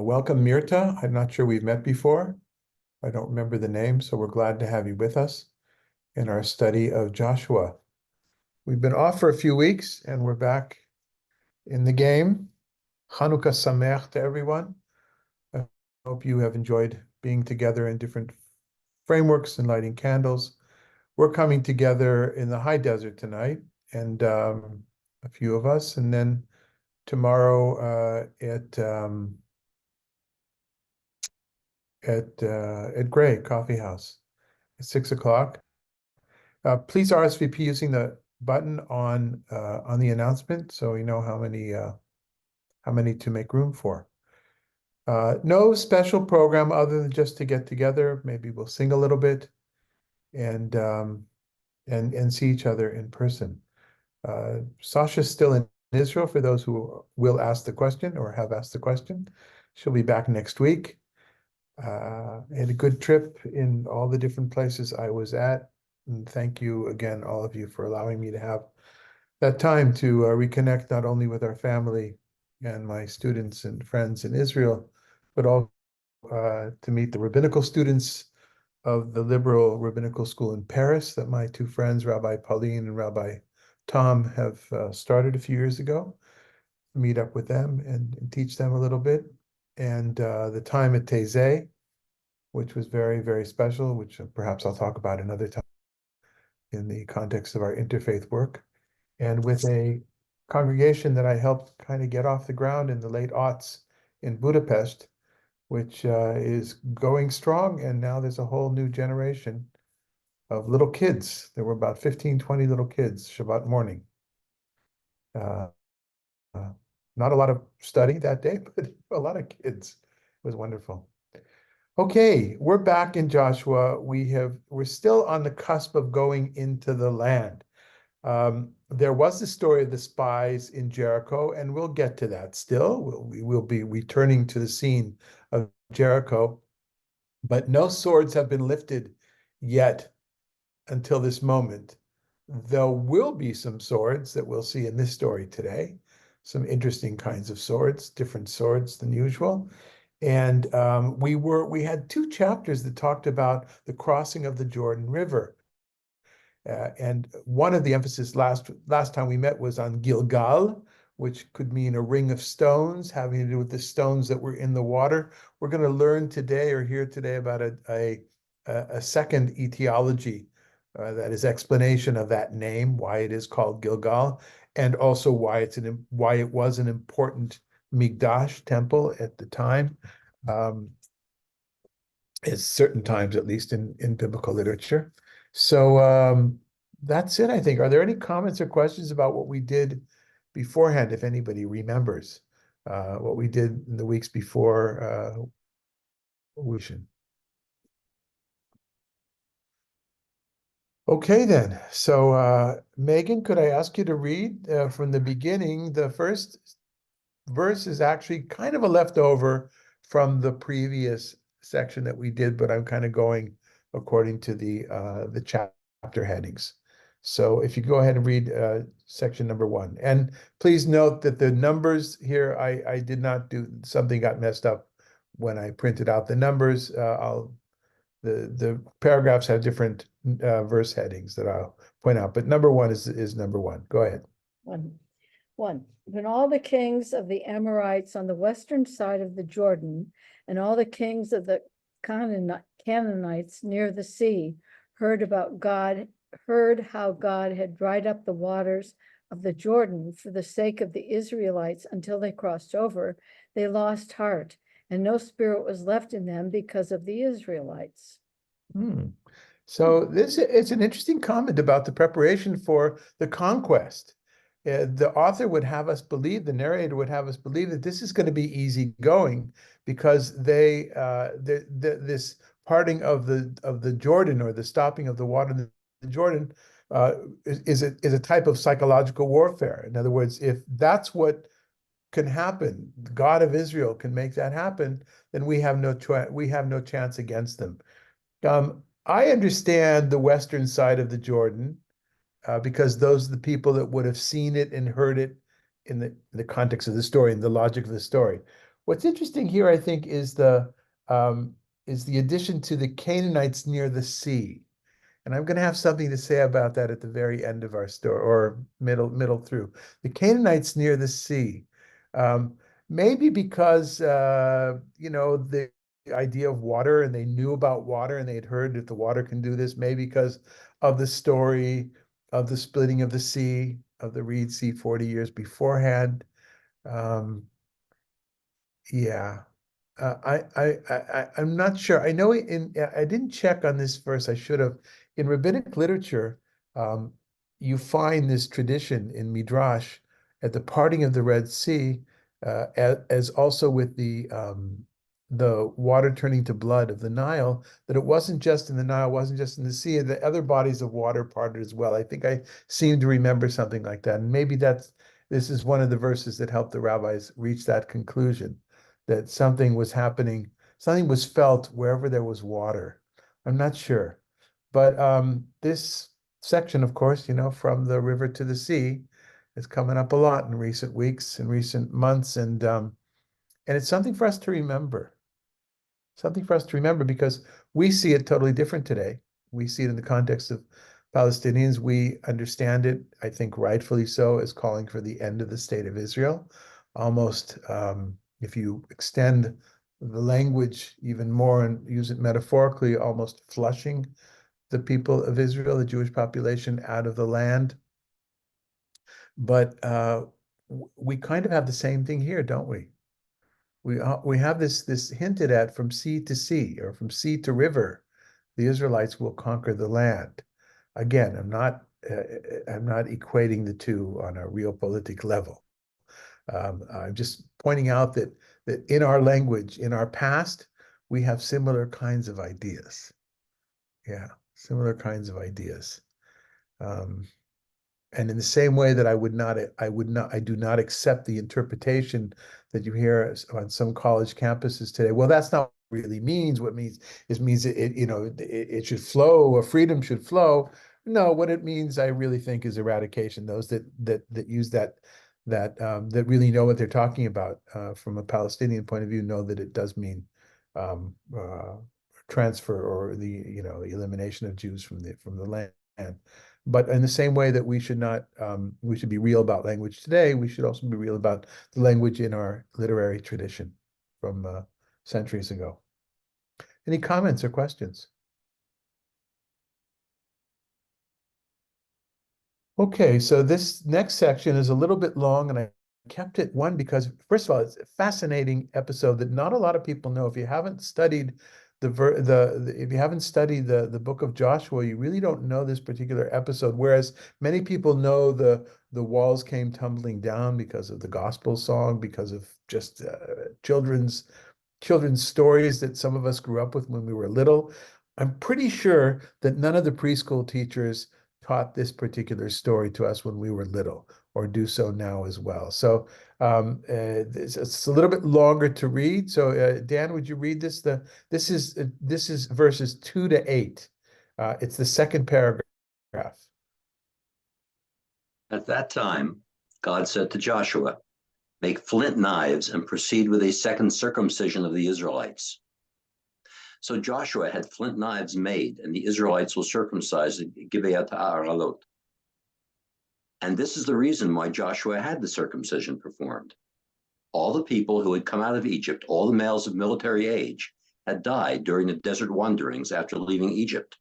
Welcome, Mirta. I'm not sure we've met before. I don't remember the name, so we're glad to have you with us in our study of Joshua. We've been off for a few weeks and we're back in the game. Hanukkah Sameach to everyone. I hope you have enjoyed being together in different frameworks and lighting candles. We're coming together in the high desert tonight, and a few of us, and then tomorrow at Gray Coffee House at 6 o'clock. Please RSVP using the button on the announcement, so we know how many to make room for. No special program other than just to get together. Maybe we'll sing a little bit and see each other in person. Sasha's still in Israel for those who will ask the question or have asked the question. She'll be back next week. Had a good trip in all the different places I was at. And thank you again, all of you, for allowing me to have that time to reconnect not only with our family and my students and friends in Israel, but also to meet the rabbinical students of the liberal rabbinical school in Paris that my two friends, Rabbi Pauline and Rabbi Tom, have started a few years ago. Meet up with them and teach them a little bit. And the time at Taizé, which was very, very special, which perhaps I'll talk about another time in the context of our interfaith work. And with a congregation that I helped kind of get off the ground in the late aughts in Budapest, which is going strong. And now there's a whole new generation of little kids. There were about 15, 20 little kids Shabbat morning. Not a lot of study that day, but a lot of kids. It was wonderful. Okay, we're back in Joshua. We're still on the cusp of going into the land. There was the story of the spies in Jericho, and we'll get to that still. We will be returning to the scene of Jericho, but no swords have been lifted yet until this moment. There will be some swords that we'll see in this story today, some interesting kinds of swords, different swords than usual. And we had two chapters that talked about the crossing of the Jordan River. And one of the emphasis last time we met was on Gilgal, which could mean a ring of stones, having to do with the stones that were in the water. We're going to learn today or hear today about a second etiology, that is explanation of that name, why it is called Gilgal, and also why it was an important Mikdash temple at the time, at certain times, at least in biblical literature. So that's it, I think. Are there any comments or questions about what we did beforehand, if anybody remembers what we did in the weeks before we should? Okay, then. So, Megan, could I ask you to read from the beginning? The first verse is actually kind of a leftover from the previous section that we did, but I'm kind of going according to the chapter headings. So if you go ahead and read section number 1. And please note that the numbers here, I did not do, something got messed up when I printed out the numbers. The paragraphs have different verse headings that I'll point out, but number 1 is number 1. Go ahead. 1. When all the kings of the Amorites on the western side of the Jordan and all the kings of the Canaanites near the sea heard how God had dried up the waters of the Jordan for the sake of the Israelites until they crossed over, they lost heart, and no spirit was left in them because of the Israelites. So this is an interesting comment about the preparation for the conquest. The author would have us believe, the narrator would have us believe that this is going to be easy going because this parting of the Jordan, or the stopping of the water in the Jordan, is a type of psychological warfare. In other words, if that's what can happen, the God of Israel can make that happen, then we have no chance against them. I understand the western side of the Jordan, because those are the people that would have seen it and heard it in the context of the story and the logic of the story. What's interesting here, I think, is the addition to the Canaanites near the sea. And I'm going to have something to say about that at the very end of our story, or middle through. The Canaanites near the sea. Um, Maybe because the idea of water, and they knew about water, and they had heard that the water can do this. Maybe because of the story of the splitting of the sea, of the Reed Sea 40 years beforehand. Um, yeah. I'm not sure. I know I didn't check on this verse. I should have. In rabbinic literature, um, you find this tradition in Midrash at the parting of the Red Sea, as also with the water turning to blood of the Nile, that it wasn't just in the Nile, wasn't just in the sea, and the other bodies of water parted as well. I think I seem to remember something like that. And maybe this is one of the verses that helped the rabbis reach that conclusion, that something was happening, something was felt wherever there was water. I'm not sure. But this section, of course, from the river to the sea, is coming up a lot in recent weeks, in recent months, and it's something for us to remember. Something for us to remember, because we see it totally different today. We see it in the context of Palestinians. We understand it, I think rightfully so, as calling for the end of the state of Israel. Almost, if you extend the language even more and use it metaphorically, almost flushing the people of Israel, the Jewish population, out of the land. But we kind of have the same thing here, don't we? We have this hinted at, from sea to sea, or from sea to river, the Israelites will conquer the land. Again, I'm not equating the two on a realpolitik level. I'm just pointing out that in our language, in our past, we have similar kinds of ideas. Yeah, similar kinds of ideas. Um, And in the same way that I do not accept the interpretation that you hear on some college campuses today. Well, that's not what it really means. What it means it should flow, or freedom should flow. No, what it means, I really think, is eradication. Those that use that really know what they're talking about, from a Palestinian point of view, know that it does mean um, uh, transfer, or the elimination of Jews from the land. But in the same way that we should be real about language today, we should also be real about the language in our literary tradition from centuries ago. Any comments or questions? Okay, so this next section is a little bit long, and I kept it one because, first of all, it's a fascinating episode that not a lot of people know. If you haven't studied if you haven't studied the book of Joshua, you really don't know this particular episode. Whereas many people know the walls came tumbling down because of the gospel song, because of just children's stories that some of us grew up with when we were little. I'm pretty sure that none of the preschool teachers taught this particular story to us when we were little, or do so now as well. So it's a little bit longer to read. So Dan, would you read this? This is verses 2 to 8. It's the second paragraph. At that time, God said to Joshua, "Make flint knives and proceed with a second circumcision of the Israelites." So Joshua had flint knives made, and the Israelites were circumcised at Gibeah Aralot. And this is the reason why Joshua had the circumcision performed. All the people who had come out of Egypt, all the males of military age, had died during the desert wanderings after leaving Egypt.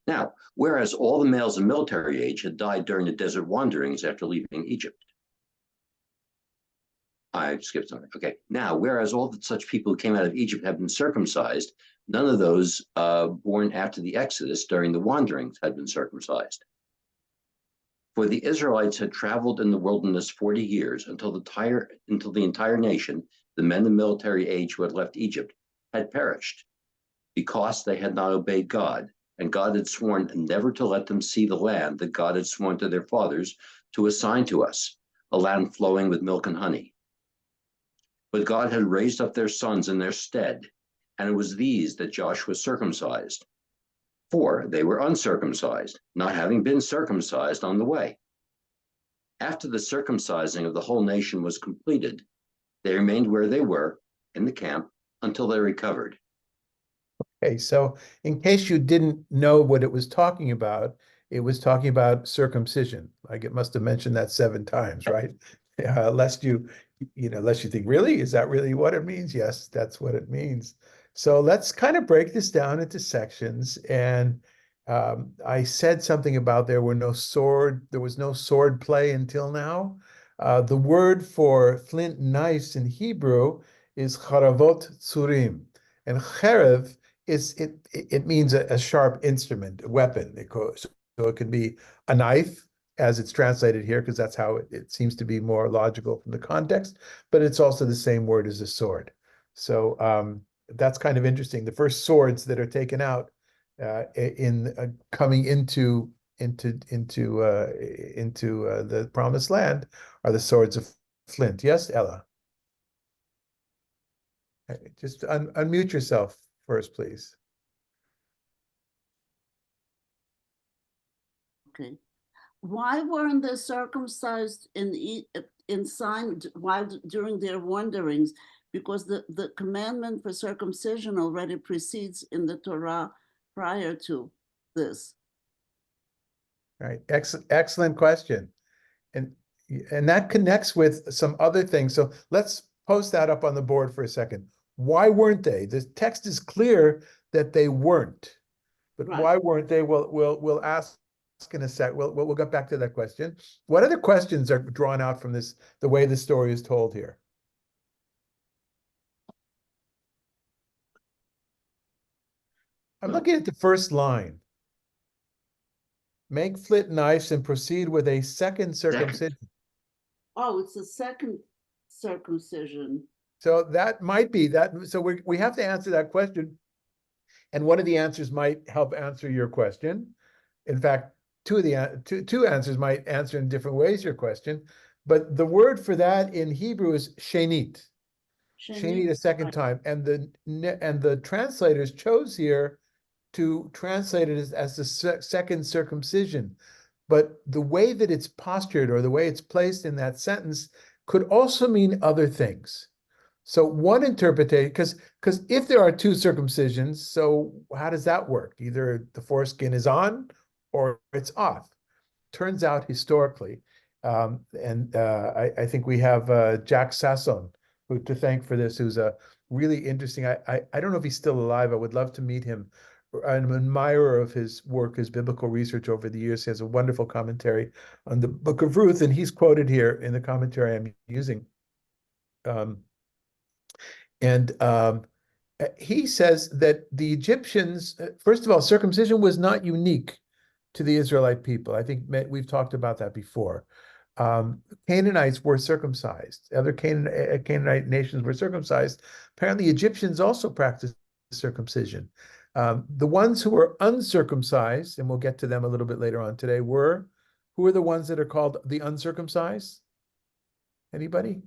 Now, whereas all the males of military age had died during the desert wanderings after leaving Egypt. I skipped something. Okay. Now, whereas all such people who came out of Egypt had been circumcised, none of those born after the Exodus during the wanderings had been circumcised. For the Israelites had traveled in the wilderness 40 years until the entire nation, the men of military age who had left Egypt, had perished, because they had not obeyed God, and God had sworn never to let them see the land that God had sworn to their fathers to assign to us, a land flowing with milk and honey. But God had raised up their sons in their stead, and it was these that Joshua circumcised. For they were uncircumcised, not having been circumcised on the way. After the circumcising of the whole nation was completed, they remained where they were, in the camp until they recovered. Okay, so in case you didn't know what it was talking about, it was talking about circumcision. Like it must have mentioned that 7 times, right? Lest unless you think, really, is that really what it means? Yes, that's what it means. So let's kind of break this down into sections. And I said something about there was no sword play until now. The word for flint knives in Hebrew is charavot tzurim. And cherev it means a sharp instrument, a weapon. So it can be a knife, as it's translated here, because that's how it seems to be more logical from the context, but it's also the same word as a sword. So that's kind of interesting. The first swords that are taken out in coming into the promised land are the swords of flint. Yes, Ella. Just unmute yourself first, please. Okay. Why weren't they circumcised in sign while during their wanderings? Because the commandment for circumcision already precedes in the Torah prior to this. Right. Excellent question. And that connects with some other things. So let's post that up on the board for a second. Why weren't they? The text is clear that they weren't, but Right. why weren't they? We'll ask in a sec. We'll get back to that question. What other questions are drawn out from this, the way the story is told here? I'm looking at the first line. Make flint knives and proceed with a second circumcision. Oh, it's a second circumcision. So that might be that. So we have to answer that question. And one of the answers might help answer your question. In fact, two answers might answer in different ways your question. But the word for that in Hebrew is shenit. Shenit a second time. And the translators chose here to translate it as the second circumcision. But the way that it's postured or the way it's placed in that sentence could also mean other things. So one interpretation, because if there are two circumcisions, so how does that work? Either the foreskin is on or it's off. Turns out historically, and I think we have Jack Sasson who to thank for this, who's a really interesting. I don't know if he's still alive. I would love to meet him. I'm an admirer of his work, his biblical research over the years. He has a wonderful commentary on the Book of Ruth, and he's quoted here in the commentary I'm using. And he says that the Egyptians, first of all, circumcision was not unique to the Israelite people. I think we've talked about that before. Canaanites were circumcised. Other Canaanite nations were circumcised. Apparently, Egyptians also practiced circumcision. The ones who were uncircumcised, and we'll get to them a little bit later on today, who are the ones that are called the uncircumcised? Anybody?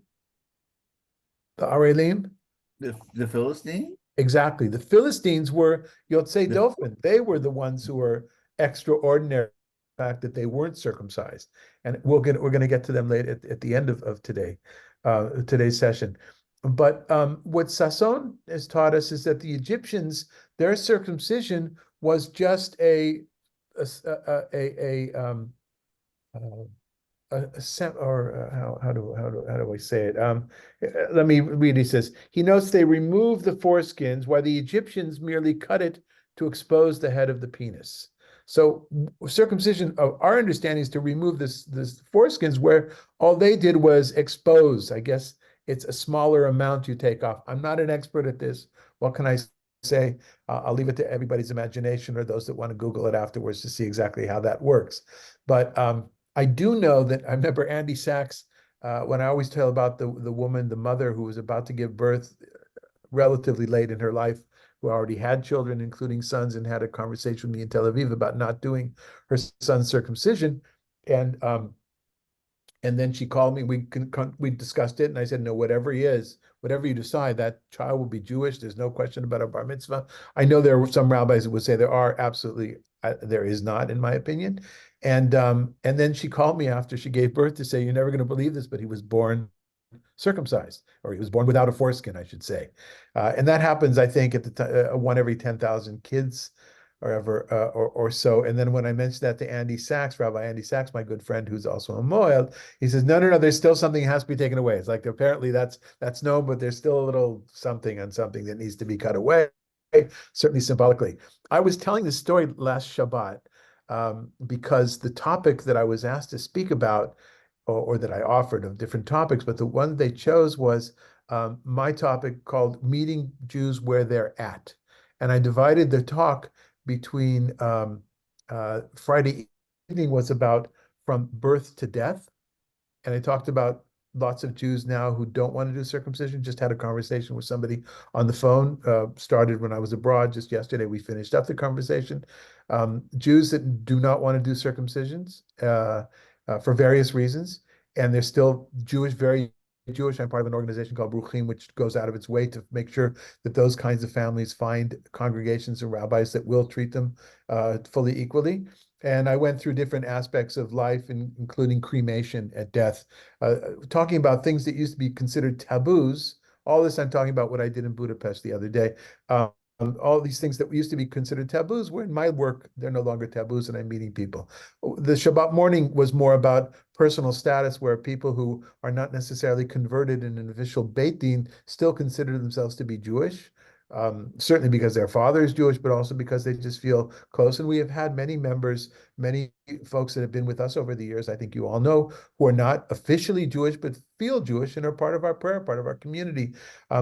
The Arelim? The Philistine? Exactly. The Philistines were Yotzei Dofen. They were the ones who were extraordinary, the fact that they weren't circumcised. And we're going to get to them later at the end of today's session. But what Sasson has taught us is that the Egyptians, their circumcision was just a how do I say it? Let me read. He says he notes they removed the foreskins while the Egyptians merely cut it to expose the head of the penis. So circumcision, of our understanding, is to remove this foreskins, where all they did was expose. I guess it's a smaller amount you take off. I'm not an expert at this. What can I say? I'll leave it to everybody's imagination or those that want to Google it afterwards to see exactly how that works. But I do know that I remember Andy Sachs, when I always tell about the woman, the mother who was about to give birth relatively late in her life, who already had children, including sons, and had a conversation with me in Tel Aviv about not doing her son's circumcision. And then she called me, we discussed it, and I said, no, whatever he is, whatever you decide, that child will be Jewish. There's no question about a bar mitzvah. I know there are some rabbis that would say there is not, in my opinion. And then she called me after she gave birth to say, you're never going to believe this, but he was born circumcised, or he was born without a foreskin, I should say. And that happens, I think, at the time, one every 10,000 kids or ever or so. And then when I mentioned that to Andy Sachs, Rabbi Andy Sachs, my good friend, who's also a Moel, he says, no, there's still something that has to be taken away. It's like apparently that's known, but there's still a little something on something that needs to be cut away, certainly symbolically. I was telling this story last Shabbat because the topic that I was asked to speak about, or that I offered of different topics, but the one they chose was my topic called Meeting Jews Where They're At. And I divided the talk between Friday evening was about from birth to death. And I talked about lots of Jews now who don't want to do circumcision. Just had a conversation with somebody on the phone, started when I was abroad. Just yesterday, we finished up the conversation. Jews that do not want to do circumcisions for various reasons. And they're still Jewish, very Jewish. I'm part of an organization called Bruchim, which goes out of its way to make sure that those kinds of families find congregations and rabbis that will treat them fully equally. And I went through different aspects of life, including cremation at death, talking about things that used to be considered taboos. All this I'm talking about what I did in Budapest the other day. All these things that used to be considered taboos were in my work, they're no longer taboos, and I'm meeting people. The Shabbat morning was more about personal status, where people who are not necessarily converted in an official Beit Din still consider themselves to be Jewish. Certainly because their father is Jewish, but also because they just feel close. And we have had many members, many folks that have been with us over the years, I think you all know, who are not officially Jewish, but feel Jewish and are part of our prayer, part of our community.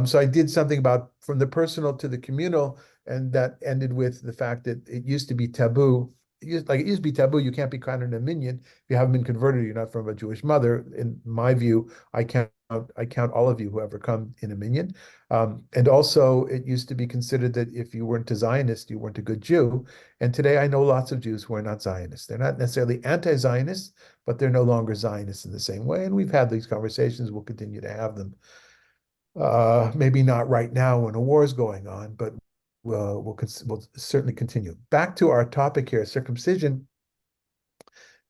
So I did something about from the personal to the communal, and that ended with the fact that it used to be taboo. It used to be taboo. You can't be kind of a minion if you haven't been converted. You're not from a Jewish mother. In my view, I count all of you who ever come in a minion. And also, it used to be considered that if you weren't a Zionist, you weren't a good Jew. And today, I know lots of Jews who are not Zionists. They're not necessarily anti-Zionists, but they're no longer Zionists in the same way. And we've had these conversations. We'll continue to have them. Maybe not right now when a war is going on, but we'll certainly continue. Back to our topic here, circumcision.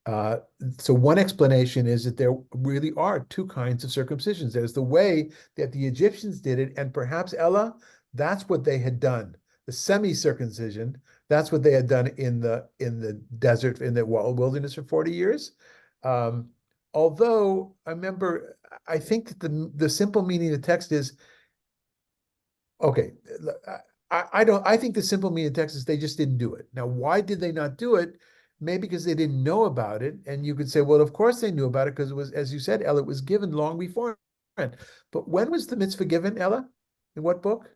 So one explanation is that there really are two kinds of circumcisions. There's the way that the Egyptians did it, and perhaps Ella, that's what they had done. The semi-circumcision, that's what they had done in the desert, in the wilderness for 40 years. Although I think that the simple meaning of the text is, okay, I think the simple meaning of the text is they just didn't do it. Now, why did they not do it? Maybe because they didn't know about it. And you could say, well, of course they knew about it because it was, as you said, Ella, it was given long before. But when was the mitzvah given, Ella? In what book?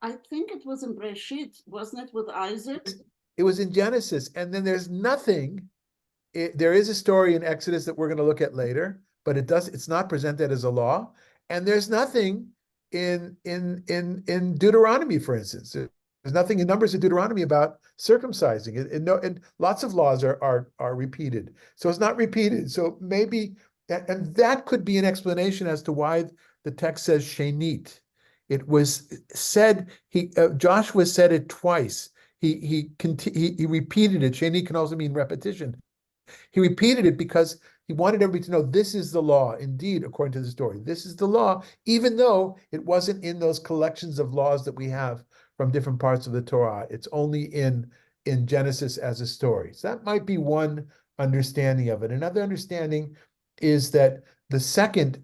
I think it was in Breshit, wasn't it, with Isaac? It was in Genesis. And then there's nothing. There is a story in Exodus that we're going to look at later, but it's not presented as a law. And there's nothing in Deuteronomy, for instance. There's nothing in Numbers of Deuteronomy about circumcising. And lots of laws are repeated. So it's not repeated. So maybe, and that could be an explanation as to why the text says shenit. It was said, Joshua said it twice. He repeated it. Shenit can also mean repetition. He repeated it because he wanted everybody to know this is the law. Indeed, according to the story, this is the law, even though it wasn't in those collections of laws that we have from different parts of the Torah. It's only in Genesis as a story. So that might be one understanding of it. Another understanding is that the second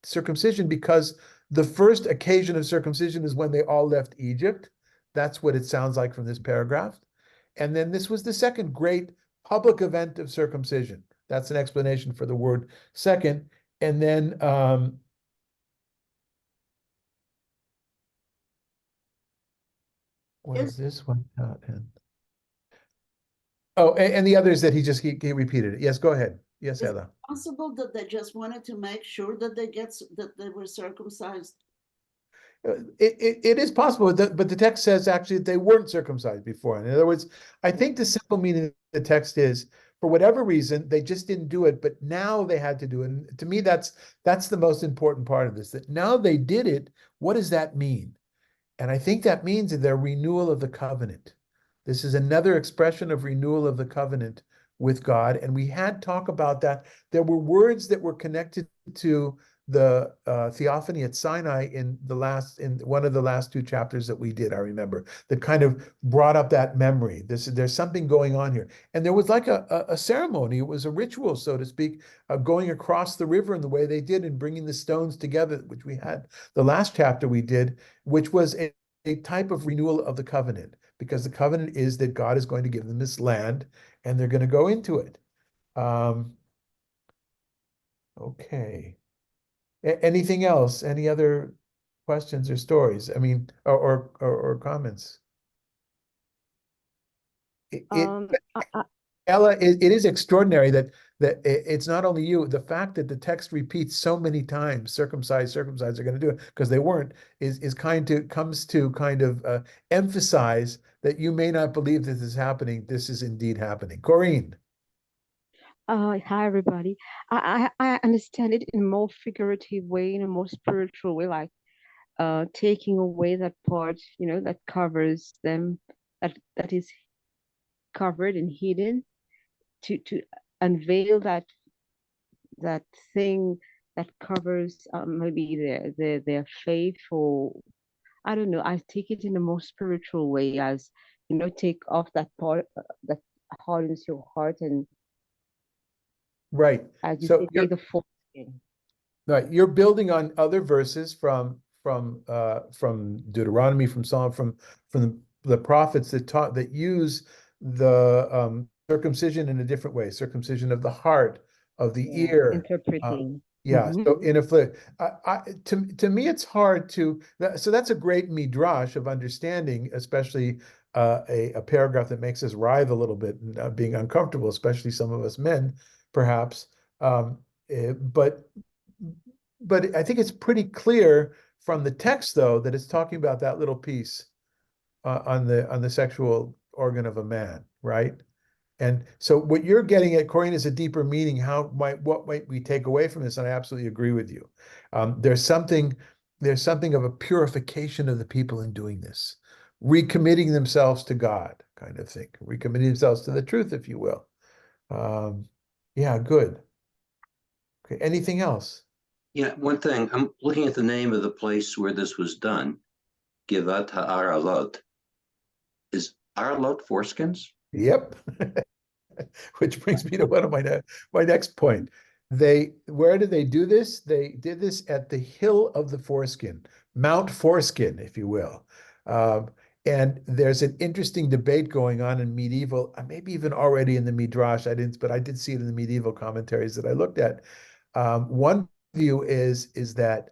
circumcision, because the first occasion of circumcision is when they all left Egypt. That's what it sounds like from this paragraph. And then this was the second great public event of circumcision. That's an explanation for the word second. And then what is this one? And the other is that he repeated it. Yes, go ahead. Yes, Is it Ella. possible that they just wanted to make sure that they were circumcised? It is possible, but the text says actually that they weren't circumcised before. In other words, I think the simple meaning of the text is, for whatever reason, they just didn't do it, but now they had to do it. And to me, that's the most important part of this, that now they did it. What does that mean? And I think that means their renewal of the covenant. This is another expression of renewal of the covenant with God. And we had talk about that. There were words that were connected to the theophany at Sinai in one of the last two chapters that we did, I remember, that kind of brought up that memory. There's something going on here. And there was like a ceremony, it was a ritual, so to speak, going across the river in the way they did and bringing the stones together, which we had the last chapter we did, which was a type of renewal of the covenant, because the covenant is that God is going to give them this land and they're going to go into it. Okay. Anything else? Any other questions or stories? I mean, or comments? Um, I, Ella, it is extraordinary that it's not only you, the fact that the text repeats so many times, circumcised, circumcised are going to do it, because they weren't, comes to kind of emphasize that you may not believe this is happening. This is indeed happening. Corrine. Hi everybody. I understand it in a more figurative way, in a more spiritual way, like taking away that part, that covers them, that is covered and hidden, to unveil that thing that covers maybe their faith, or I don't know. I take it in a more spiritual way, as take off that part that hardens your heart, and Right. as you So say, you're take the foreskin. right. You're building on other verses from Deuteronomy, from Psalm, from the prophets that use the circumcision in a different way, circumcision of the heart, of the Yeah, ear. interpreting. Yeah. Hmm. So in a flip, to me, it's hard so that's a great midrash of understanding, especially a paragraph that makes us writhe a little bit and being uncomfortable, especially some of us men, perhaps. Um, but I think it's pretty clear from the text, though, that it's talking about that little piece on the sexual organ of a man, right? And so what you're getting at, Corinne, is a deeper meaning. What might we take away from this? And I absolutely agree with you. There's something of a purification of the people in doing this, recommitting themselves to God, kind of thing, recommitting themselves to the truth, if you will. Um, yeah, good. Okay, anything else? Yeah, one thing, I'm looking at the name of the place where this was done, Givat HaAralot. Is Aralot foreskins? Yep. Which brings me to one of my next point. Where did they do this? They did this at the hill of the foreskin, Mount Foreskin, if you will. Um, and there's an interesting debate going on in medieval, maybe even already in the Midrash. But I did see it in the medieval commentaries that I looked at. One view is that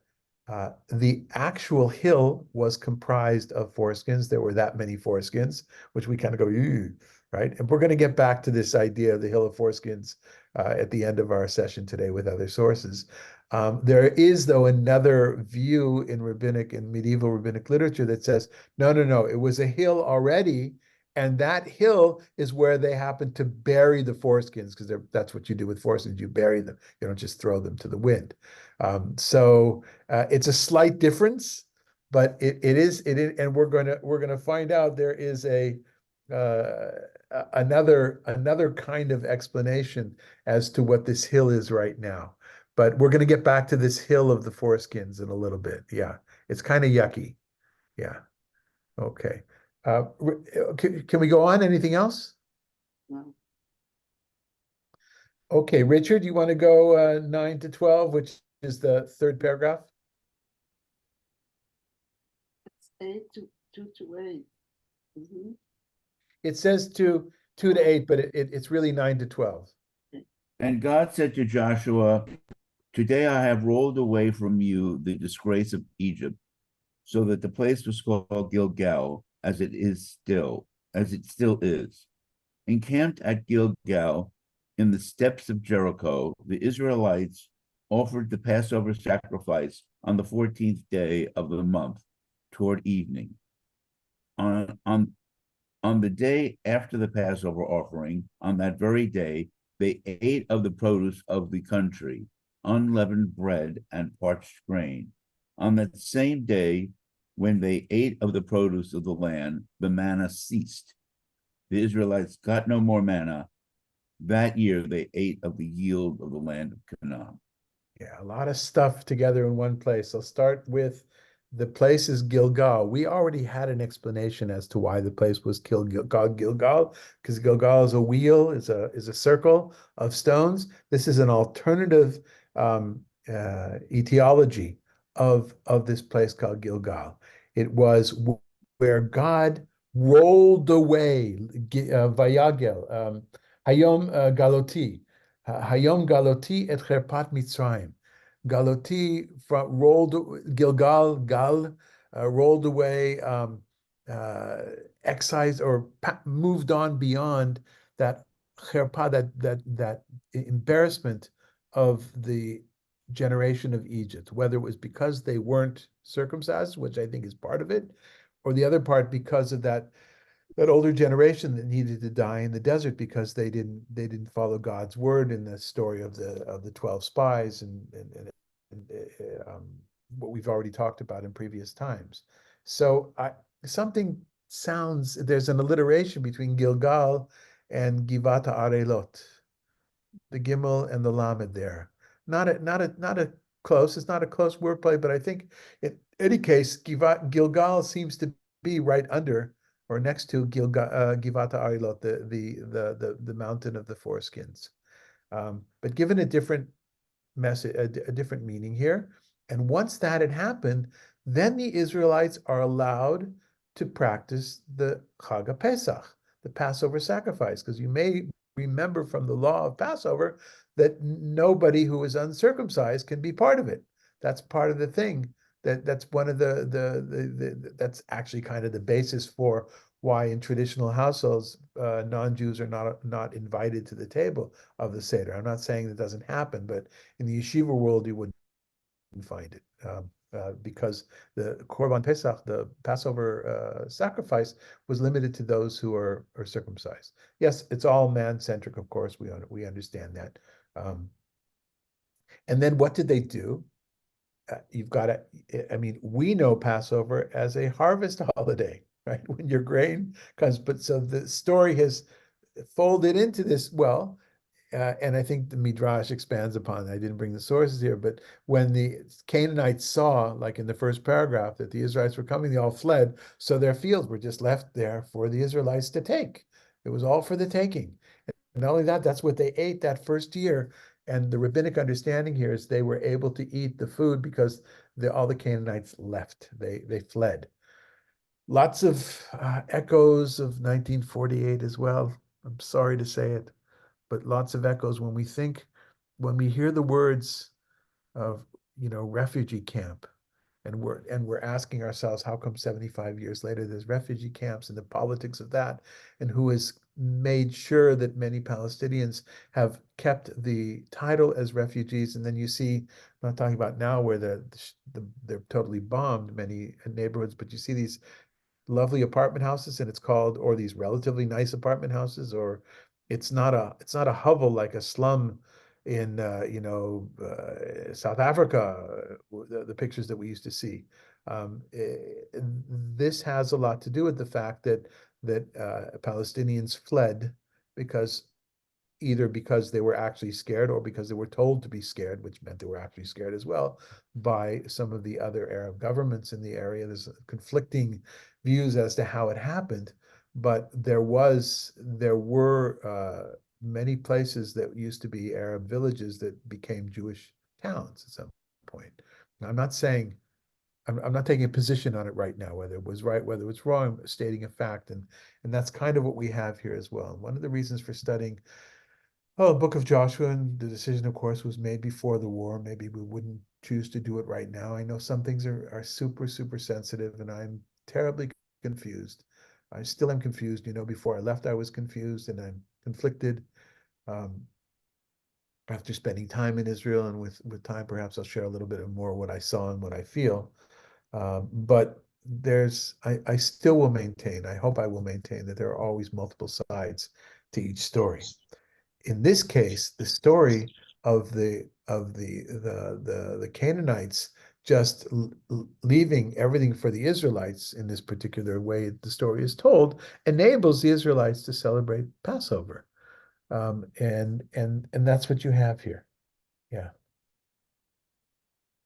the actual hill was comprised of foreskins. There were that many foreskins, which we kind of go, ew, right? And we're going to get back to this idea of the hill of foreskins at the end of our session today with other sources. There is, though, another view in rabbinic and medieval rabbinic literature that says, no, no, no, it was a hill already. And that hill is where they happen to bury the foreskins, because that's what you do with foreskins. You bury them. You don't just throw them to the wind. So it's a slight difference, but it is, and we're gonna find out there is another kind of explanation as to what this hill is right now. But we're gonna get back to this hill of the foreskins in a little bit. Yeah, it's kind of yucky. Yeah. Okay. Can we go on? Anything else? No. Okay, Richard, you want to go 9 to 12, which is the third paragraph? It's 2 to 8. Mhm. It says 2 to 8, but it's really 9 to 12. And God said to Joshua, "Today I have rolled away from you the disgrace of Egypt, so that the place was called Gilgal, as it still is. Encamped at Gilgal, in the steps of Jericho, the Israelites offered the Passover sacrifice on the 14th day of the month, toward evening. On the day after the Passover offering, on that very day, they ate of the produce of the country, unleavened bread and parched grain. On that same day, when they ate of the produce of the land, the manna ceased. The Israelites got no more manna That year they ate of the yield of the land of Canaan. Yeah, a lot of stuff together in one place. I'll start with the place is Gilgal. We already had an explanation as to why the place was called Gilgal, because Gilgal is a wheel, is a circle of stones. This is an alternative etiology of this place called Gilgal. It was where God rolled away, Vayagel, Hayom Galoti. Hayom Galoti et Cherpat Mitzrayim. Galoti rolled Gilgal Gal rolled away, excised or moved on beyond that cherpa, that embarrassment of the generation of Egypt, whether it was because they weren't circumcised, which I think is part of it, or the other part because of that older generation that needed to die in the desert because they didn't follow God's word in the story of the 12 spies and what we've already talked about in previous times. So something there's an alliteration between Gilgal and Givata Arelot, the Gimel and the Lamed there. Not a close, it's not a close wordplay, but I think in any case, Gilgal seems to be right under or next to Givata Arilot, the mountain of the foreskins. But given a different message, a different meaning here. And once that had happened, then the Israelites are allowed to practice the Chag Pesach, the Passover sacrifice, because you may remember from the law of Passover that nobody who is uncircumcised can be part of it. That's part of the thing. That's one of that's actually kind of the basis for why in traditional households non-Jews are not invited to the table of the Seder. I'm not saying that doesn't happen, but in the yeshiva world you wouldn't find it because the Korban Pesach, the Passover sacrifice, was limited to those who are circumcised. Yes, it's all man-centric, of course. We understand that. And then what did they do? You've got to, I mean, we know Passover as a harvest holiday, right? When your grain comes, but so the story has folded into this, well, and I think the Midrash expands upon it. I didn't bring the sources here, but when the Canaanites saw, like in the first paragraph, that the Israelites were coming, they all fled. So their fields were just left there for the Israelites to take. It was all for the taking. And not only that, that's what they ate that first year. And the rabbinic understanding here is they were able to eat the food because all the Canaanites left. They fled. Lots of echoes of 1948 as well. I'm sorry to say it, but lots of echoes when when we hear the words of, refugee camp, and we're asking ourselves, how come 75 years later there's refugee camps and the politics of that, and who has made sure that many Palestinians have kept the title as refugees, and then you see, I'm not talking about now where they're totally bombed many neighborhoods, but you see these lovely apartment houses and it's called, or these relatively nice apartment houses, or it's not a hovel like a slum in South Africa, the pictures that we used to see. This has a lot to do with the fact that Palestinians fled because either because they were actually scared or because they were told to be scared, which meant they were actually scared as well by some of the other Arab governments in the area. There's conflicting views as to how it happened, but there were many places that used to be Arab villages that became Jewish towns at some point. Now, I'm not taking a position on it right now, whether it was right, whether it was wrong, I'm stating a fact, and that's kind of what we have here as well. And one of the reasons for studying Book of Joshua, and the decision, of course, was made before the war. Maybe we wouldn't choose to do it right now. I know some things are super, super sensitive, and I'm terribly confused. I still am confused. Before I left, I was confused, and I'm conflicted. After spending time in Israel, and with time, perhaps I'll share a little bit more what I saw and what I feel. But I still will maintain, I hope I will maintain, that there are always multiple sides to each story. In this case, the story of the Canaanites just leaving everything for the Israelites in this particular way the story is told enables the Israelites to celebrate Passover. And that's what you have here. Yeah.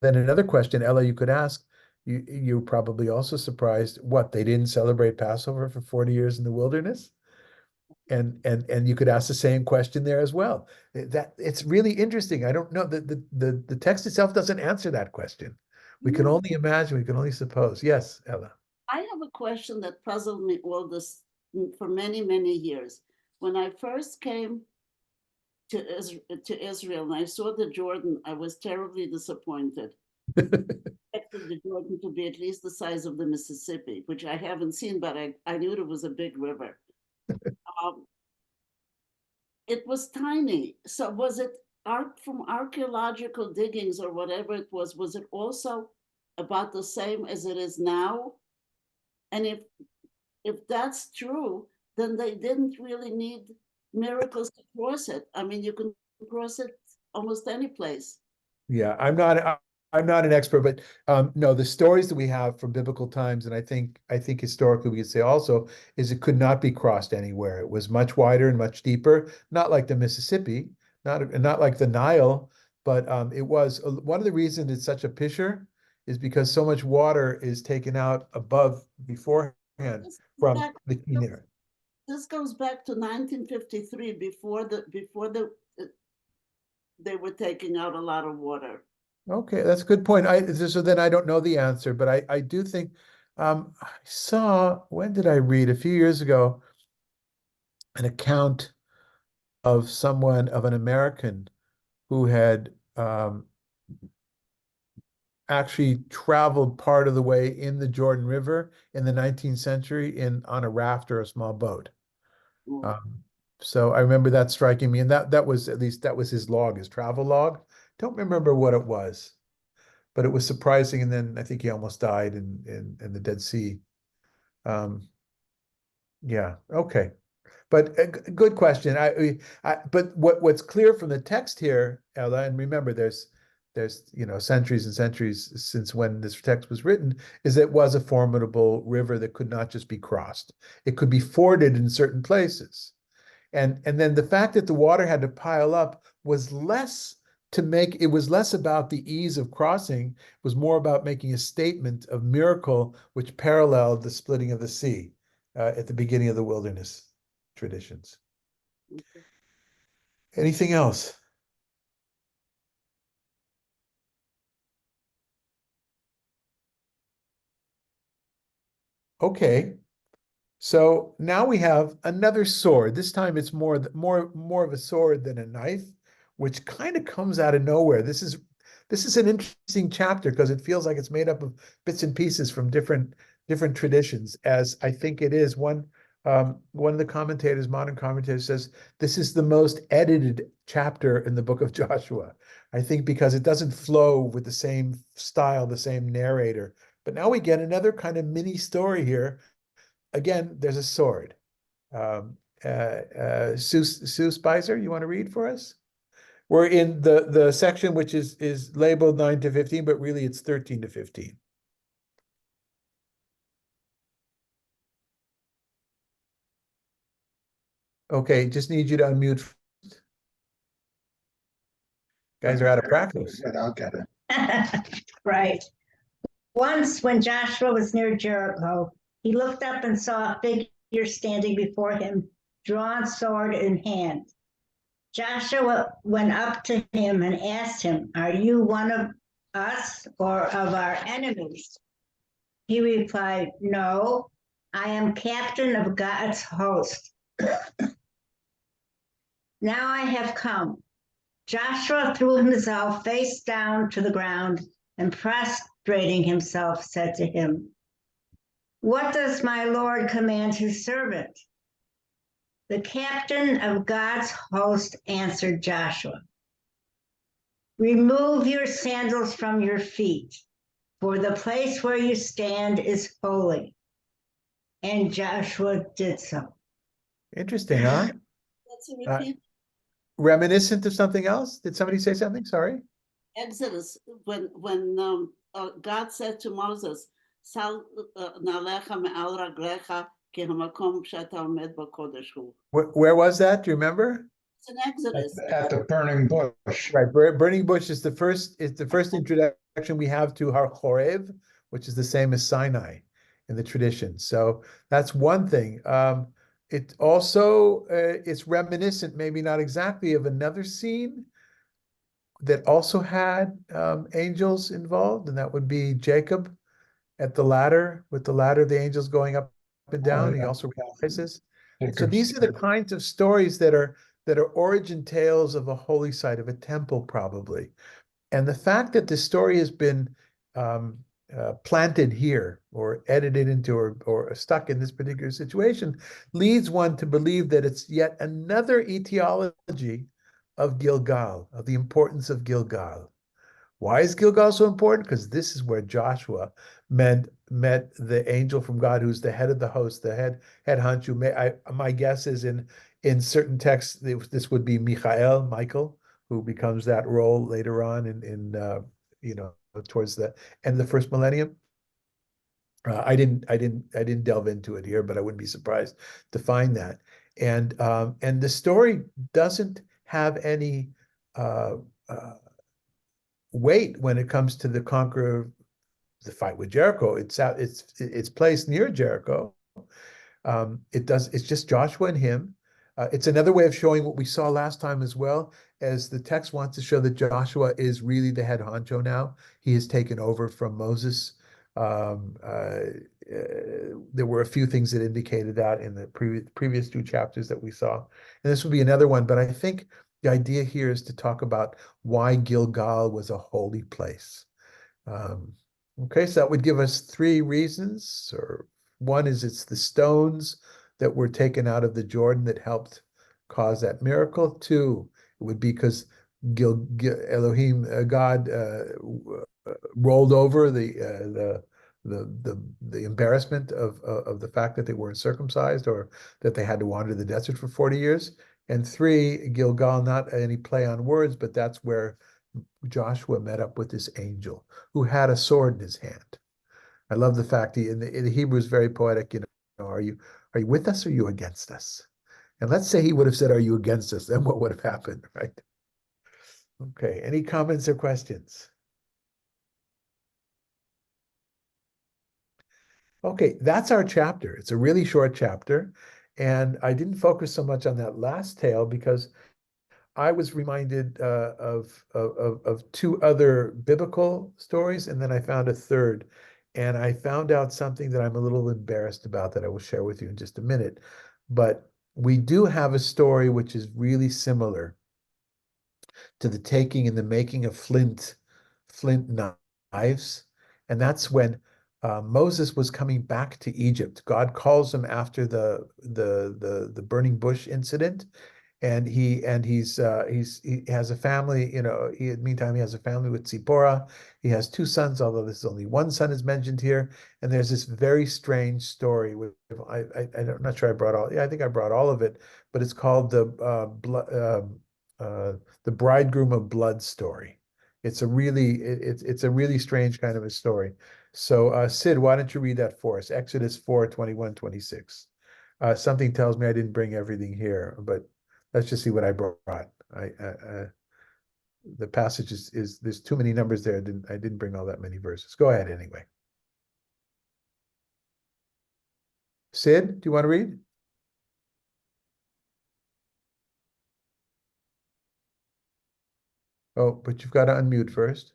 Then another question, Ella, you could ask, you're probably also surprised, what, they didn't celebrate Passover for 40 years in the wilderness? And you could ask the same question there as well. That it's really interesting. I don't know, the text itself doesn't answer that question. We can only imagine, we can only suppose. Yes, Ella. I have a question that puzzled me all this for many, many years. When I first came to Israel and I saw the Jordan, I was terribly disappointed. I expected the Jordan to be at least the size of the Mississippi, which I haven't seen, but I knew it was a big river. It was tiny. So was it from archaeological diggings or whatever it was it also about the same as it is now? And if that's true, then they didn't really need miracles to cross it. I mean, you can cross it almost any place. Yeah, I'm not an expert, but no, the stories that we have from biblical times, and I think historically we could say also, is it could not be crossed anywhere. It was much wider and much deeper, not like the Mississippi, not like the Nile, but it was one of the reasons it's such a fissure is because so much water is taken out above beforehand This, from that, the Kinner. this goes back to 1953, before they were taking out a lot of water. Okay, that's a good point. So then I don't know the answer, but I do think I saw, when did I read? A few years ago, an account of an American who had actually traveled part of the way in the Jordan River in the 19th century on a raft or a small boat. Mm. So I remember that striking me, and that was, at least that was his log, his travel log. Don't remember what it was, but it was surprising. And then I think he almost died in the Dead Sea. Yeah, okay. But a good question. But what's clear from the text here, Ella, and remember, there's centuries and centuries since when this text was written, is it was a formidable river that could not just be crossed. It could be forded in certain places. And then the fact that the water had to pile up was less about the ease of crossing, it was more about making a statement of miracle which paralleled the splitting of the sea at the beginning of the wilderness traditions. Anything else? Okay. So now we have another sword. This time it's more of a sword than a knife, which kind of comes out of nowhere. This is an interesting chapter because it feels like it's made up of bits and pieces from different traditions, as I think it is. One of the commentators, modern commentators, says this is the most edited chapter in the book of Joshua. I think because it doesn't flow with the same style, the same narrator. But now we get another kind of mini story here. Again, there's a sword. Sue Spicer, you want to read for us? We're in the section which is labeled 9 to 15, but really it's 13 to 15. Okay, just need you to unmute. Guys are out of practice. I'll get it. Right. Once, when Joshua was near Jericho, he looked up and saw a figure standing before him, drawn sword in hand. Joshua went up to him and asked him, "Are you one of us or of our enemies?" He replied, "No, I am captain of God's host. Now I have come." Joshua threw himself face down to the ground and, prostrating himself, said to him, "What does my Lord command his servant?" The captain of God's host answered Joshua, "Remove your sandals from your feet, for the place where you stand is holy." And Joshua did so. Interesting, huh? That's a repeat. Reminiscent of something else? Did somebody say something? Sorry. Exodus, when God said to Moses, "Sal nalecha me'al raglecha ki hamakom she'ata omed bo kodesh hu." Where was that? Do you remember? It's an Exodus. At the burning bush. Right, burning bush is the first introduction we have to Har Chorev, which is the same as Sinai in the tradition. So that's one thing. It also it's reminiscent, maybe not exactly, of another scene that also had angels involved, and that would be Jacob at the ladder, with the ladder, the angels going up and down. He yeah. also rises. So Jacob's- these are the kinds of stories that are origin tales of a holy site, of a temple, probably. And the fact that the story has been planted here or edited into or stuck in this particular situation leads one to believe that it's yet another etiology of Gilgal, of the importance of Gilgal. Why is Gilgal so important? Because this is where Joshua met the angel from God, who's the head of the host, the head honcho. My guess is in certain texts this would be Michael, who becomes that role later on in towards the end of the first millennium. I didn't delve into it here, but I wouldn't be surprised to find that. And the story doesn't have any weight when it comes to the conqueror, the fight with Jericho. It's placed near Jericho. It's just Joshua and him. It's another way of showing what we saw last time as well, as the text wants to show that Joshua is really the head honcho now. He has taken over from Moses. There were a few things that indicated that in the previous two chapters that we saw. And this will be another one, but I think the idea here is to talk about why Gilgal was a holy place. Okay, so that would give us three reasons. Or one is it's the stones that were taken out of the Jordan that helped cause that miracle. Two, it would be because Elohim, God, rolled over the embarrassment of the fact that they weren't circumcised, or that they had to wander the desert for 40 years. And three, Gilgal, not any play on words, but that's where Joshua met up with this angel who had a sword in his hand. I love the fact in the Hebrew is very poetic. Are you with us or are you against us? And let's say he would have said, "Are you against us?" Then what would have happened, right? Okay. Any comments or questions? Okay, that's our chapter. It's a really short chapter, and I didn't focus so much on that last tale because I was reminded of two other biblical stories, and then I found a third. And I found out something that I'm a little embarrassed about that I will share with you in just a minute. But we do have a story which is really similar to the taking and the making of flint knives. And that's when Moses was coming back to Egypt. God calls him after the burning bush incident, and he has a family. Meantime, he has a family with Zipporah. He has two sons, although this is only one son is mentioned here. And there's this very strange story. I'm not sure I brought all. Yeah, I think I brought all of it, but it's called the bridegroom of blood story. It's a really strange kind of a story. So Sid, why don't you read that for us? Exodus 4:21-26. Something tells me I didn't bring everything here, but let's just see what I brought. The passage is there's too many numbers there. I didn't bring all that many verses. Go ahead anyway. Sid, do you want to read? Oh, but you've got to unmute first.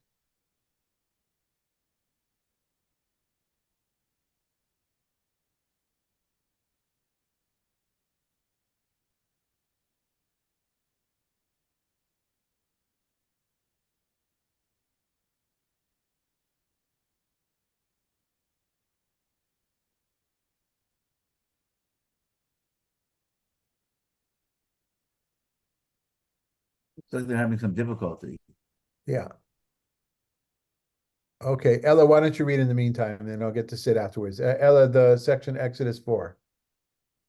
It's like they're having some difficulty. Yeah. Okay, Ella, why don't you read in the meantime, and then I'll get to Sid afterwards. Ella, the section Exodus 4.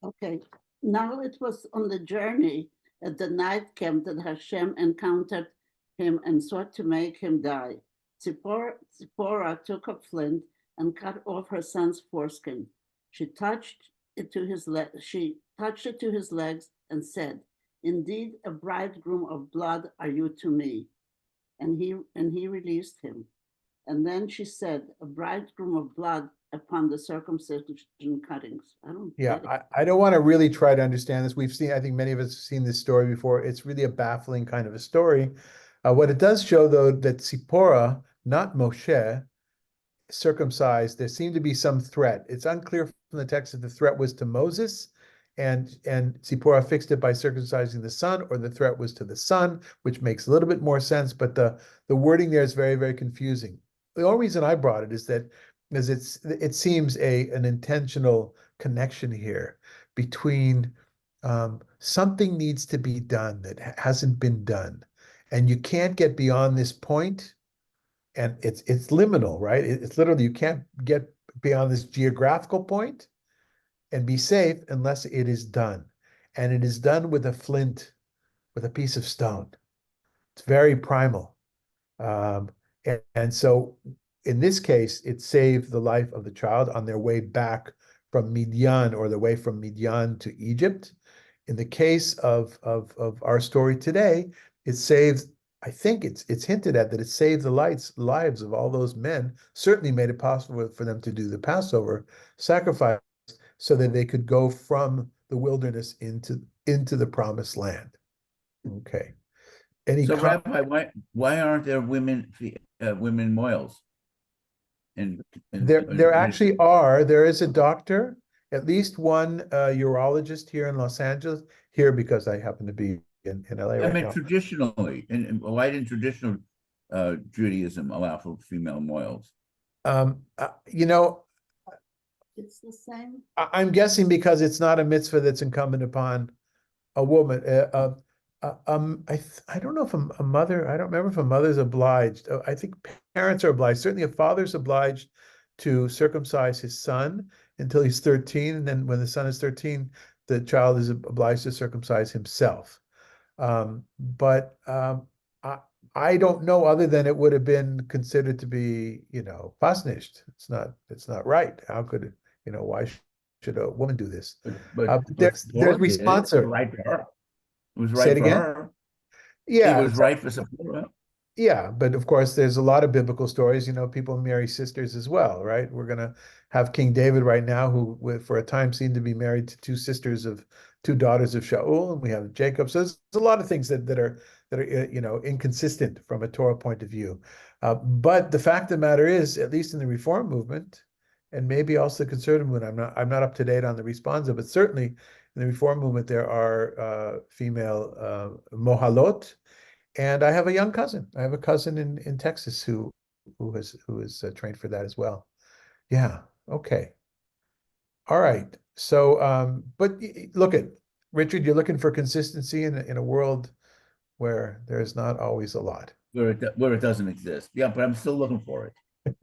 Okay, now it was on the journey at the night camp that Hashem encountered him and sought to make him die. Zipporah took a flint and cut off her son's foreskin. She touched it to his legs and said, Indeed, a bridegroom of blood are you to me. And he released him. And then she said, a bridegroom of blood upon the circumcision cuttings. I don't Yeah, get it. I don't want to really try to understand this. We've seen, I think many of us have seen this story before. It's really a baffling kind of a story. What it does show, though, that Zipporah, not Moshe, circumcised, there seemed to be some threat. It's unclear from the text if the threat was to Moses and Zipporah fixed it by circumcising the son, or the threat was to the son, which makes a little bit more sense, but the wording there is very, very confusing. The only reason I brought it is that it seems an intentional connection here between something needs to be done that hasn't been done. And you can't get beyond this point, and it's liminal, right? It's literally, you can't get beyond this geographical point and be safe unless it is done. And it is done with a flint, with a piece of stone. It's very primal. And so in this case, it saved the life of the child on their way back from Midian, or the way from Midian to Egypt. In the case of our story today, it saves, I think it's hinted at that it saved the lives of all those men, certainly made it possible for them to do the Passover sacrifice so that they could go from the wilderness into the promised land. Okay. So, Rabbi, why aren't there women moils? There actually are. There is a doctor, at least one urologist here in Los Angeles, here because I happen to be in LA I right mean, now. traditionally, and why didn't traditional Judaism allow for female moils? You know, It's the same. I'm guessing because it's not a mitzvah that's incumbent upon a woman. I don't know if a mother, I don't remember if a mother's obliged. I think parents are obliged. Certainly a father's obliged to circumcise his son until he's 13. And then when the son is 13, the child is obliged to circumcise himself. But I don't know, other than it would have been considered to be, pasnished. It's not right. How could it, why should a woman do this? But There's Sephora did it. responsive. It was right for her. It was Say right it for again? her. Yeah, It was right for Sephora. yeah, but of course, there's a lot of biblical stories. People marry sisters as well, right? We're gonna have King David right now, who, for a time, seemed to be married to two daughters of Shaul, and we have Jacob. So there's a lot of things that are inconsistent from a Torah point of view. But the fact of the matter is, at least in the Reform movement, and maybe also the Conservative movement, I'm not up to date on the responsa, but certainly in the Reform movement there are female mohalot. And I have a young cousin. I have a cousin in Texas who is trained for that as well. Yeah. Okay. All right. So, but look at Richard. You're looking for consistency in a world where there's not always a lot. Where it doesn't exist. Yeah, but I'm still looking for it.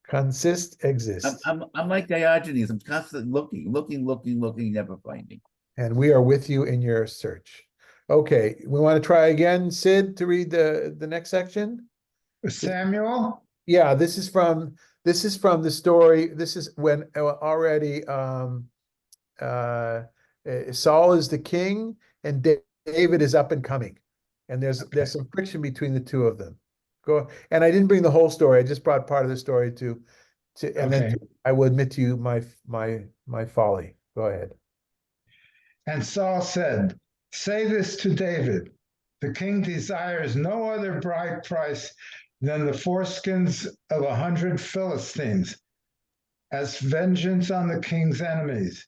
Consist exists. I'm like Diogenes. I'm constantly looking, never finding. And we are with you in your search. Okay, we want to try again, Sid, to read the next section. Samuel? Yeah, this is from the story. This is when already Saul is the king and David is up and coming, and there's some friction between the two of them. Go, and I didn't bring the whole story. I just brought part of the story and then I will admit to you my folly. Go ahead. And Saul said, say this to David. The king desires no other bride price than the foreskins of 100 Philistines as vengeance on the king's enemies.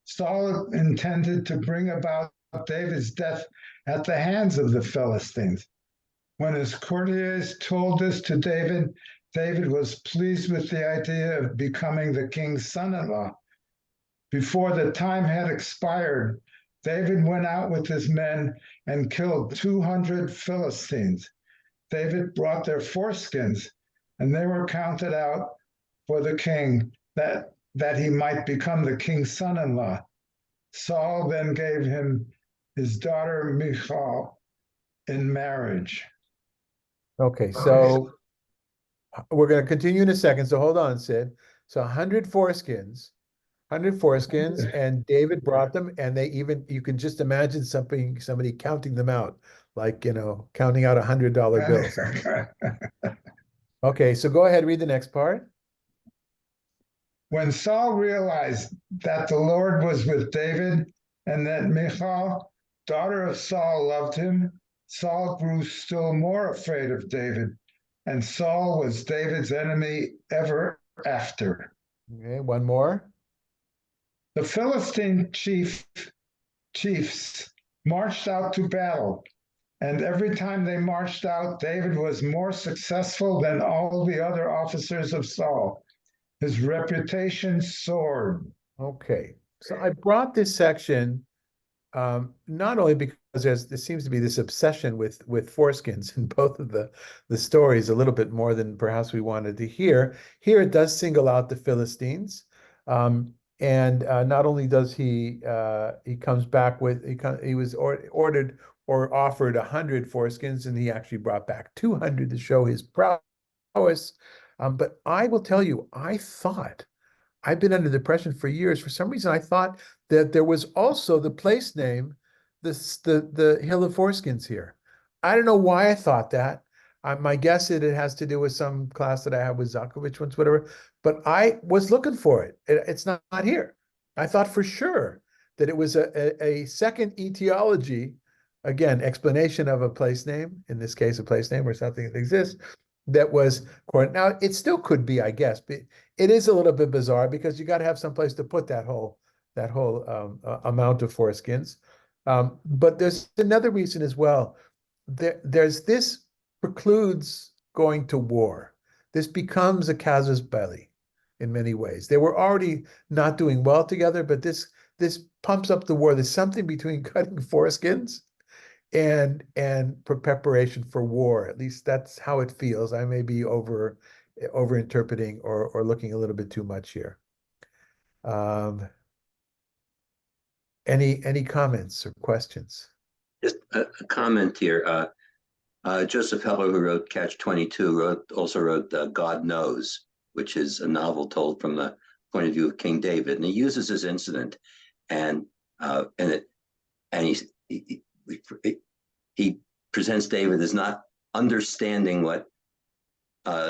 Saul intended to bring about David's death at the hands of the Philistines. When his courtiers told this to David, David was pleased with the idea of becoming the king's son-in-law. Before the time had expired, David went out with his men and killed 200 Philistines. David brought their foreskins, and they were counted out for the king that he might become the king's son-in-law. Saul then gave him his daughter Michal in marriage. Okay, so we're going to continue in a second. So hold on, Sid. So 100 foreskins. 100 foreskins, and David brought them, and you can just imagine somebody counting them out, like, counting out $100 bills. Okay, so go ahead, read the next part. When Saul realized that the Lord was with David and that Michal, daughter of Saul, loved him, Saul grew still more afraid of David, and Saul was David's enemy ever after. Okay, one more. The Philistine chiefs marched out to battle, and every time they marched out, David was more successful than all the other officers of Saul. His reputation soared. Okay, so I brought this section not only because there seems to be this obsession with foreskins in both of the stories a little bit more than perhaps we wanted to hear. Here it does single out the Philistines, and not only does he comes back with he was ordered or offered 100 foreskins, and he actually brought back 200 to show his prowess. But I will tell you, I've been under depression for years. For some reason, I thought that there was also the place name, the Hill of Foreskins here. I don't know why I thought that. My guess is it has to do with some class that I had with Zakovich once, whatever. But I was looking for it. It's not here. I thought for sure that it was a second etiology, again, explanation of a place name, in this case, a place name or something that exists, that was now it still could be, I guess, but it is a little bit bizarre because you got to have some place to put that whole amount of foreskins. But there's another reason as well. There's this precludes going to war. This becomes a casus belli in many ways. They were already not doing well together, but this pumps up the war. There's something between cutting foreskins and preparation for war. At least that's how it feels. I may be over interpreting or looking a little bit too much here. Any comments or questions? Just a comment here. Joseph Heller, who wrote Catch-22, also wrote God Knows, which is a novel told from the point of view of King David, and he uses this incident, and he presents David as not understanding what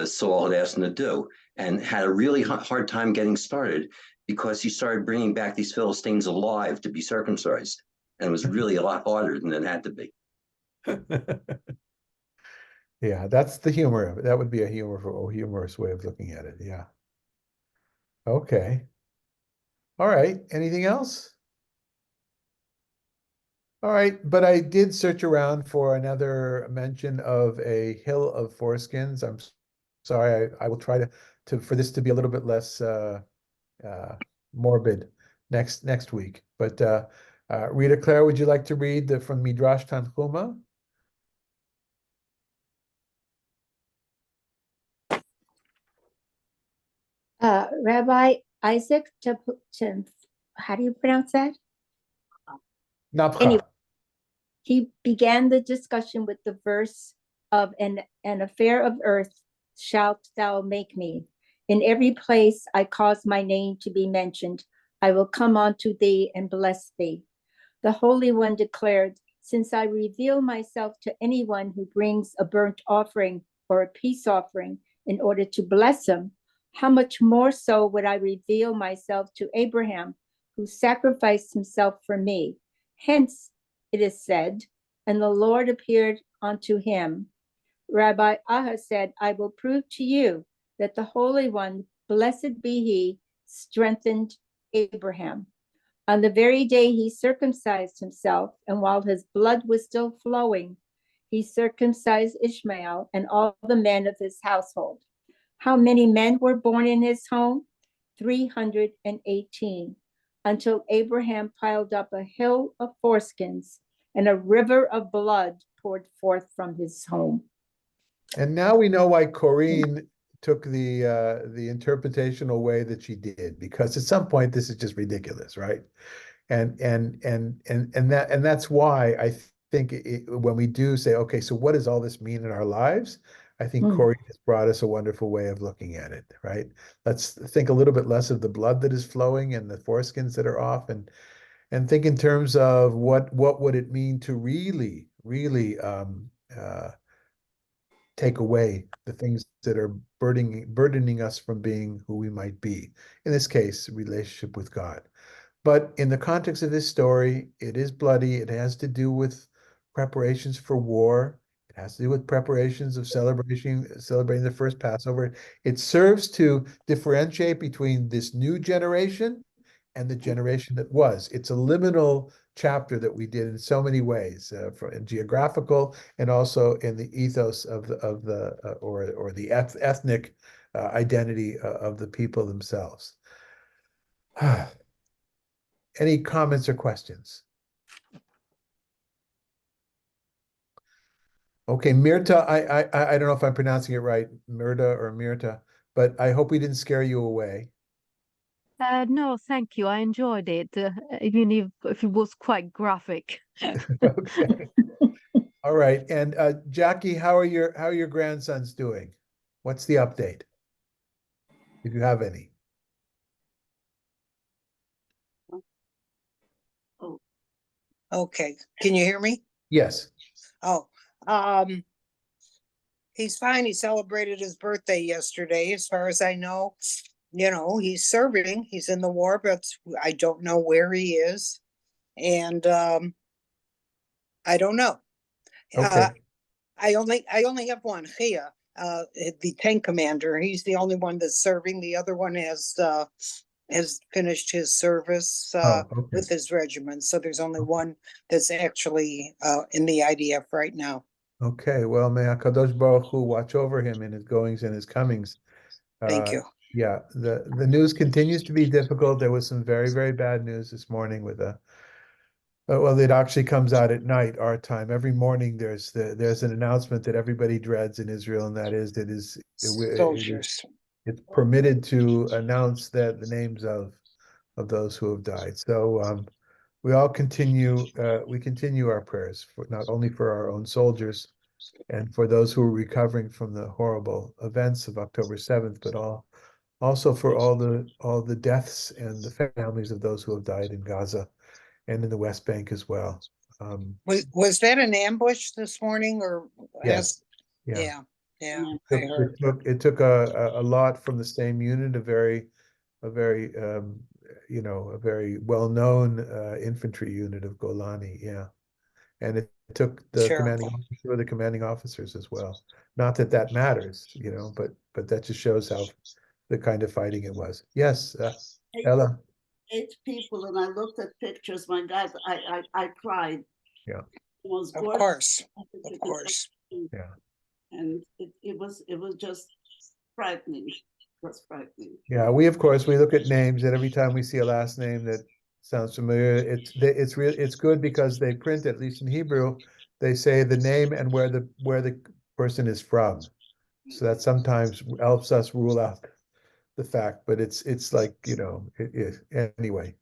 Saul had asked him to do, and had a really hard time getting started because he started bringing back these Philistines alive to be circumcised, and it was really a lot harder than it had to be. Yeah, that's the humor of it. That would be a humorous way of looking at it. Yeah. Okay. All right. Anything else? All right, but I did search around for another mention of a hill of foreskins. I'm sorry, I will try for this to be a little bit less morbid next week. But Rita Claire, would you like to read from Midrash Tanchuma? Rabbi Isaac how do you pronounce that? Napcha. Anyway, he began the discussion with the verse of an affair of earth shalt thou make me. In every place I cause my name to be mentioned. I will come unto thee and bless thee. The Holy One declared, since I reveal myself to anyone who brings a burnt offering or a peace offering in order to bless him, how much more so would I reveal myself to Abraham, who sacrificed himself for me. Hence, it is said, and the Lord appeared unto him. Rabbi Aha said, I will prove to you that the Holy One, blessed be he, strengthened Abraham. On the very day he circumcised himself, and while his blood was still flowing, he circumcised Ishmael and all the men of his household. How many men were born in his home? 318, until Abraham piled up a hill of foreskins and a river of blood poured forth from his home. And now we know why Corinne took the interpretational way that she did, because at some point this is just ridiculous, right? And that's why I think when we do say, okay, so what does all this mean in our lives? I think Hmm. Corey has brought us a wonderful way of looking at it, right? Let's think a little bit less of the blood that is flowing and the foreskins that are off, and think in terms of what would it mean to really take away the things that are burdening us from being who we might be. In this case, relationship with God. But in the context of this story, it is bloody. It has to do with preparations for war. It has to do with preparations of celebrating the first Passover. It serves to differentiate between this new generation and the generation that was. It's a liminal chapter that we did in so many ways, in geographical and also in the ethos of the or the ethnic identity of the people themselves. Any comments or questions? Okay, Mirta, I don't know if I'm pronouncing it right, Mirta or Mirta, but I hope we didn't scare you away. No, thank you. I enjoyed it, even if it was quite graphic. Okay. All right. And Jackie, how are your grandsons doing? What's the update? If you have any. Okay, can you hear me? Yes. Oh, he's fine. He celebrated his birthday yesterday, as far as I know. You know, he's serving, he's in the war, but I don't know where he is. And I don't know. Okay. I only have one, Gia, the tank commander. He's the only one that's serving. The other one has finished his service Oh, okay. with his regiment. So there's only one that's actually in the IDF right now. Okay. Well, may HaKadosh Baruch Hu watch over him in his goings and his comings. Thank you. Yeah, the news continues to be difficult. There was some very, very bad news this morning with well, it actually comes out at night, our time. Every morning there's an announcement that everybody dreads in Israel, and that is Soldiers. it's permitted to announce that the names of those who have died. So we all continue our prayers for not only for our own soldiers and for those who are recovering from the horrible events of October 7th, but also for all the deaths and the families of those who have died in Gaza and in the West Bank as well. Was that an ambush this morning or? Yes. Yeah, Yeah. I heard. It took a lot from the same unit, a very a very well-known infantry unit of Golani. Yeah. And it took the commanding Terrible. officer or the commanding officers as well. Not that that matters, but that just shows how the kind of fighting it was. Yes, Ella. 8 people, and I looked at pictures. My God, I cried. Yeah. It was Of gorgeous. course, of course. Yeah. And it was just frightening. Just frightening. Yeah, we look at names, and every time we see a last name that sounds familiar, it's good because they print, at least in Hebrew, they say the name and where the person is from. So that sometimes helps us rule out the fact, but it's like, anyway.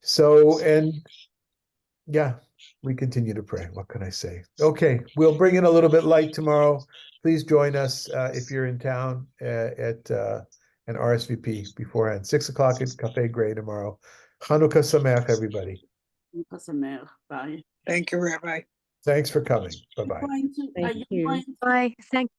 So, and yeah, we continue to pray. What can I say? Okay, we'll bring in a little bit light tomorrow. Please join us if you're in town at an RSVP beforehand. 6 o'clock at Cafe Gray tomorrow. Chanukah Sameach, everybody. Bye. Thank you, Rabbi. Thanks for coming. Bye-bye. Thank you. Bye. Thank